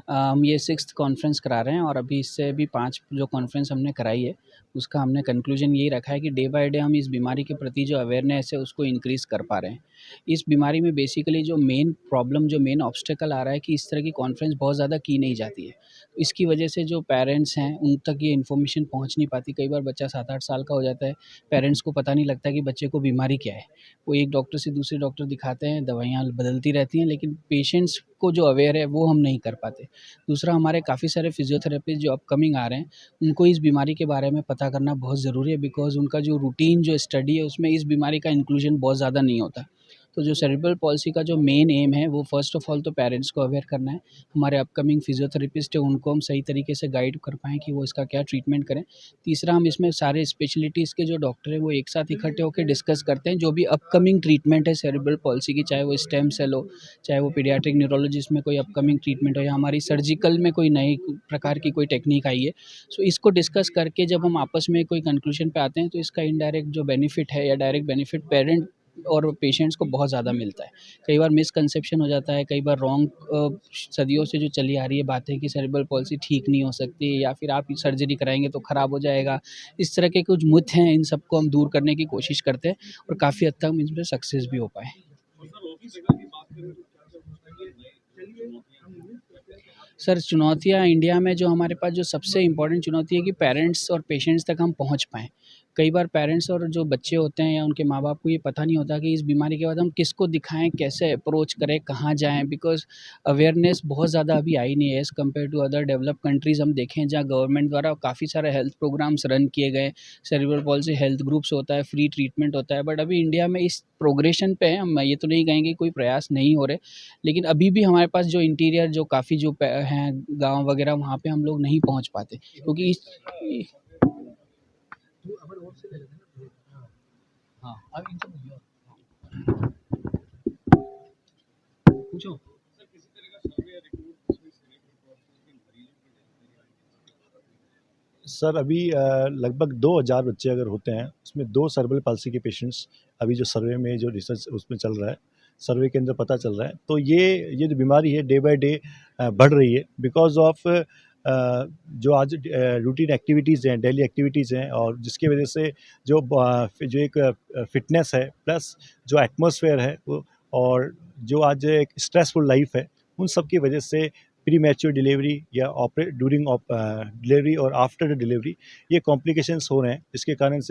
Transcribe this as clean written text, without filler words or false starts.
हम ये 6th conference करा रहे हैं और अभी इससे भी 5 जो कॉन्फ्रेंस हमने कराई है, उसका हमने कंक्लूजन यही रखा है कि डे बाय डे हम इस बीमारी के प्रति जो अवेयरनेस है उसको इंक्रीज़ कर पा रहे हैं। इस बीमारी में बेसिकली जो मेन प्रॉब्लम, जो मेन ऑब्स्टेकल आ रहा है कि इस तरह की कॉन्फ्रेंस बहुत ज़्यादा की नहीं जाती है। इसकी वजह से जो पेरेंट्स हैं, उन तक ये इन्फॉर्मेशन पहुँच नहीं पाती। कई बार बच्चा 7-8 साल का हो जाता है, पेरेंट्स को पता नहीं लगता कि बच्चे को बीमारी क्या है। वो एक डॉक्टर से दूसरे डॉक्टर दिखाते हैं, दवाइयाँ बदलती रहती हैं, लेकिन पेशेंट्स को जो अवेयर है वो हम नहीं कर पाते। दूसरा, हमारे काफ़ी सारे फिज़ियोथेरेपिस्ट जो अपकमिंग आ रहे हैं, उनको इस बीमारी के बारे में पता करना बहुत ज़रूरी है, बिकॉज़ उनका जो रूटीन जो स्टडी है उसमें इस बीमारी का इंक्लूजन बहुत ज़्यादा नहीं होता। तो जो सेरेब्रल पॉल्सी का जो मेन एम है वो फर्स्ट ऑफ ऑल तो पेरेंट्स को अवेयर करना है। हमारे अपकमिंग फिज़ियोथेरेपिस्ट है, उनको हम सही तरीके से गाइड कर पाएँ कि वो इसका क्या ट्रीटमेंट करें। तीसरा, हम इसमें सारे स्पेशलिटीज़ के जो डॉक्टर हैं वो एक साथ इकट्ठे होके डिस्कस करते हैं, जो भी अपकमिंग ट्रीटमेंट है सेरेब्रल पॉल्सी की, चाहे वो स्टेम सेल हो, चाहे वो पीडियाट्रिक न्यूरोलॉजिस्ट में कोई अपकमिंग ट्रीटमेंट हो, या हमारी सर्जिकल में कोई नई प्रकार की कोई टेक्नीक आई है। सो इसको डिस्कस करके जब हम आपस में कोई कंक्लूजन पे आते हैं, तो इसका इनडायरेक्ट जो बेनिफिट है या डायरेक्ट बेनिफिट पेरेंट और पेशेंट्स को बहुत ज़्यादा मिलता है। कई बार मिसकंसेप्शन हो जाता है, कई बार रॉन्ग सदियों से जो चली आ रही है बातें कि सेरेब्रल पॉल्सी ठीक नहीं हो सकती, या फिर आप सर्जरी कराएँगे तो ख़राब हो जाएगा। इस तरह के कुछ मिथ हैं, इन सबको हम दूर करने की कोशिश करते हैं और काफ़ी हद तक हम इसमें सक्सेस भी हो पाए। सर, चुनौतियाँ इंडिया में जो हमारे पास जो सबसे इम्पोर्टेंट चुनौती है कि पेरेंट्स और पेशेंट्स तक हम पहुँच पाएँ। कई बार पेरेंट्स और जो बच्चे होते हैं या उनके माँ-बाप को ये पता नहीं होता कि इस बीमारी के बाद हम किसको दिखाएँ, कैसे अप्रोच करें, कहाँ जाएँ, बिकॉज़ अवेयरनेस बहुत ज़्यादा अभी आई नहीं है as compared to other developed countries. हम देखें जहाँ गवर्नमेंट द्वारा काफ़ी सारे हेल्थ प्रोग्राम्स रन किए गए, सेरेब्रल पॉल्सी हेल्थ ग्रुप्स होता है, फ्री ट्रीटमेंट होता है, बट अभी इंडिया में इस प्रोग्रेशन पे है। हम ये तो नहीं कहेंगे कोई प्रयास नहीं हो रहे, लेकिन अभी भी हमारे पास जो इंटीरियर जो काफ़ी जो हैं गाँव वगैरह, वहाँ पे हम लोग नहीं पहुँच पाते क्योंकि इस हाँ, अब इनसे पूछो। सर अभी लगभग 2000 बच्चे अगर होते हैं, उसमें 2 सेरेब्रल पाल्सी के पेशेंट्स अभी जो सर्वे में जो रिसर्च उसमें चल रहा है, सर्वे के अंदर पता चल रहा है। तो ये जो बीमारी है डे बाय डे बढ़ रही है बिकॉज़ ऑफ जो आज रूटीन एक्टिविटीज़ हैं, डेली एक्टिविटीज़ हैं, और जिसकी वजह से जो एक फ़िटनेस है प्लस जो एटमॉस्फेयर है वो, और जो आज एक स्ट्रेसफुल लाइफ़ है, उन सब की वजह से प्री मैच्योर डिलीवरी या ड्यूरिंग डिलीवरी और आफ्टर द डिलीवरी ये कॉम्प्लिकेशंस हो रहे हैं, जिसके कारण से